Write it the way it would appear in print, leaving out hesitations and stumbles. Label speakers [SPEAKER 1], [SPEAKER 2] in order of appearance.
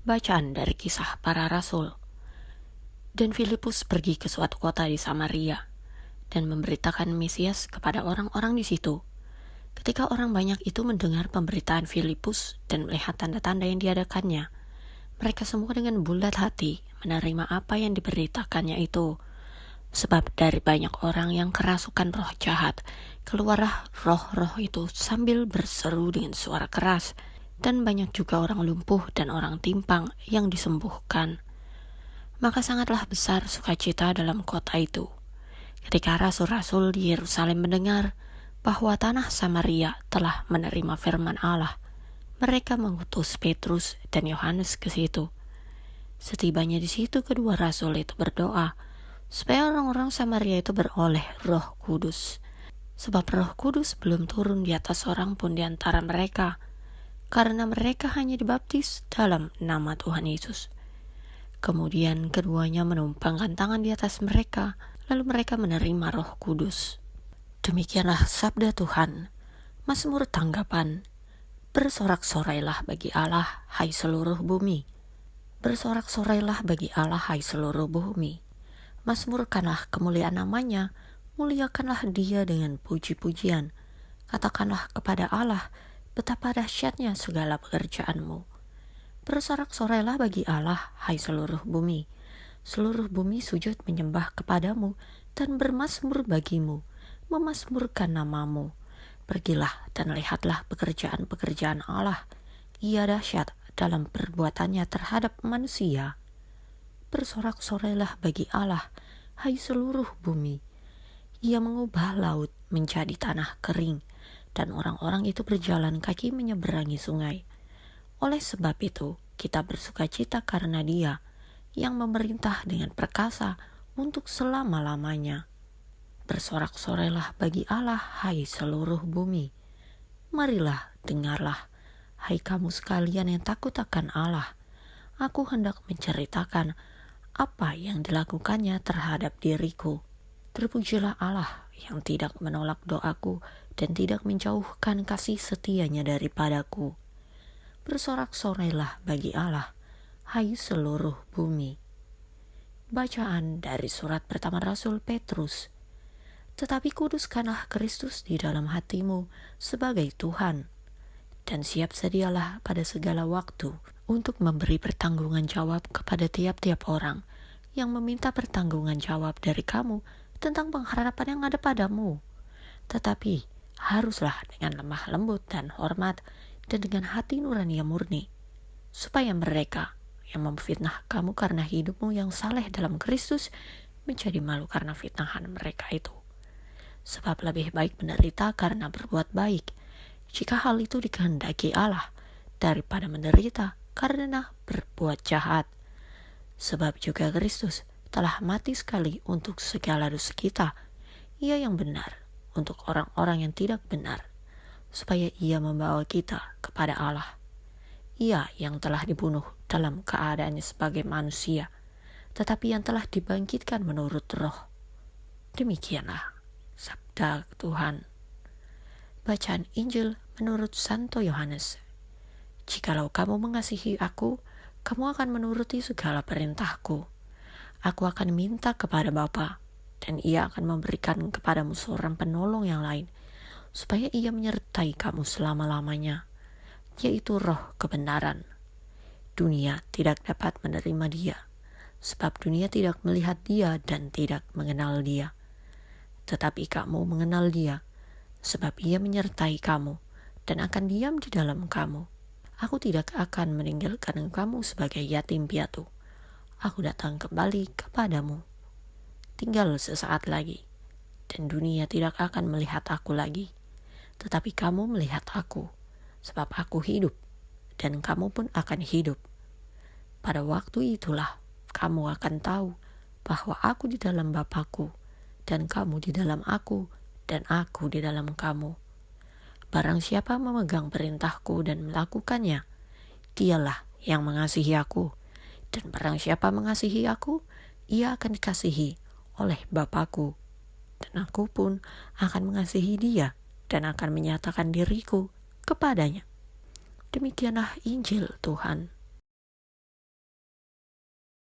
[SPEAKER 1] Bacaan dari Kisah Para Rasul. Dan Filipus pergi ke suatu kota di Samaria dan memberitakan Mesias kepada orang-orang di situ. Ketika orang banyak itu mendengar pemberitaan Filipus dan melihat tanda-tanda yang diadakannya, mereka semua dengan bulat hati menerima apa yang diberitakannya itu. Sebab dari banyak orang yang kerasukan roh jahat, keluarlah roh-roh itu sambil berseru dengan suara keras, dan banyak juga orang lumpuh dan orang timpang yang disembuhkan. Maka sangatlah besar sukacita dalam kota itu, ketika rasul-rasul di Yerusalem mendengar bahwa tanah Samaria telah menerima firman Allah. Mereka mengutus Petrus dan Yohanes ke situ. Setibanya di situ, kedua rasul itu berdoa supaya orang-orang Samaria itu beroleh Roh Kudus, sebab Roh Kudus belum turun di atas seorang pun di antara mereka, karena mereka hanya dibaptis dalam nama Tuhan Yesus. Kemudian keduanya menumpangkan tangan di atas mereka, lalu mereka menerima Roh Kudus. Demikianlah sabda Tuhan. Mazmur tanggapan. Bersorak-sorailah bagi Allah, hai seluruh bumi. Bersorak-sorailah bagi Allah, hai seluruh bumi. Mazmurkanlah kemuliaan namanya, muliakanlah dia dengan puji-pujian. Katakanlah kepada Allah, betapa dahsyatnya segala pekerjaanmu. Bersorak-sorailah bagi Allah, hai seluruh bumi. Seluruh bumi sujud menyembah kepadamu dan bermazmur bagimu, memazmurkan namamu. Pergilah dan lihatlah pekerjaan-pekerjaan Allah. Ia dahsyat dalam perbuatannya terhadap manusia. Bersorak-sorailah bagi Allah, hai seluruh bumi. Ia mengubah laut menjadi tanah kering, dan orang-orang itu berjalan kaki menyeberangi sungai. Oleh sebab itu, kita bersukacita karena Dia yang memerintah dengan perkasa untuk selama-lamanya. Bersorak-sorailah bagi Allah, hai seluruh bumi. Marilah, dengarlah, hai kamu sekalian yang takut akan Allah. Aku hendak menceritakan apa yang dilakukannya terhadap diriku. Terpujilah Allah yang tidak menolak doaku dan tidak menjauhkan kasih setianya daripadaku. Bersorak-sorailah bagi Allah, hai seluruh bumi. Bacaan dari surat pertama Rasul Petrus. Tetapi kuduskanlah Kristus di dalam hatimu sebagai Tuhan, dan siap sedialah pada segala waktu untuk memberi pertanggungan jawab kepada tiap-tiap orang yang meminta pertanggungan jawab dari kamu tentang pengharapan yang ada padamu. Tetapi haruslah dengan lemah lembut dan hormat dan dengan hati nurani yang murni, supaya mereka yang memfitnah kamu karena hidupmu yang saleh dalam Kristus menjadi malu karena fitnahan mereka itu. Sebab lebih baik menderita karena berbuat baik, jika hal itu dikehendaki Allah, daripada menderita karena berbuat jahat. Sebab juga Kristus telah mati sekali untuk segala dosa kita, Ia yang benar untuk orang-orang yang tidak benar, supaya Ia membawa kita kepada Allah. Ia yang telah dibunuh dalam keadaannya sebagai manusia, tetapi yang telah dibangkitkan menurut roh. Demikianlah sabda Tuhan. Bacaan Injil menurut Santo Yohanes. Jikalau kamu mengasihi aku, kamu akan menuruti segala perintahku. Aku akan minta kepada Bapa, dan Ia akan memberikan kepadamu seorang penolong yang lain, supaya Ia menyertai kamu selama-lamanya, yaitu Roh kebenaran. Dunia tidak dapat menerima Dia, sebab dunia tidak melihat Dia dan tidak mengenal Dia. Tetapi kamu mengenal Dia, sebab Ia menyertai kamu dan akan diam di dalam kamu. Aku tidak akan meninggalkan kamu sebagai yatim piatu. Aku datang kembali kepadamu. Tinggal sesaat lagi, dan dunia tidak akan melihat aku lagi. Tetapi kamu melihat aku, sebab aku hidup, dan kamu pun akan hidup. Pada waktu itulah kamu akan tahu bahwa aku di dalam Bapa-Ku, dan kamu di dalam aku, dan aku di dalam kamu. Barang siapa memegang perintahku dan melakukannya, dialah yang mengasihi aku. Dan barang siapa mengasihi aku, ia akan dikasihi oleh Bapa-Ku. Dan aku pun akan mengasihi dia dan akan menyatakan diriku kepadanya. Demikianlah Injil Tuhan.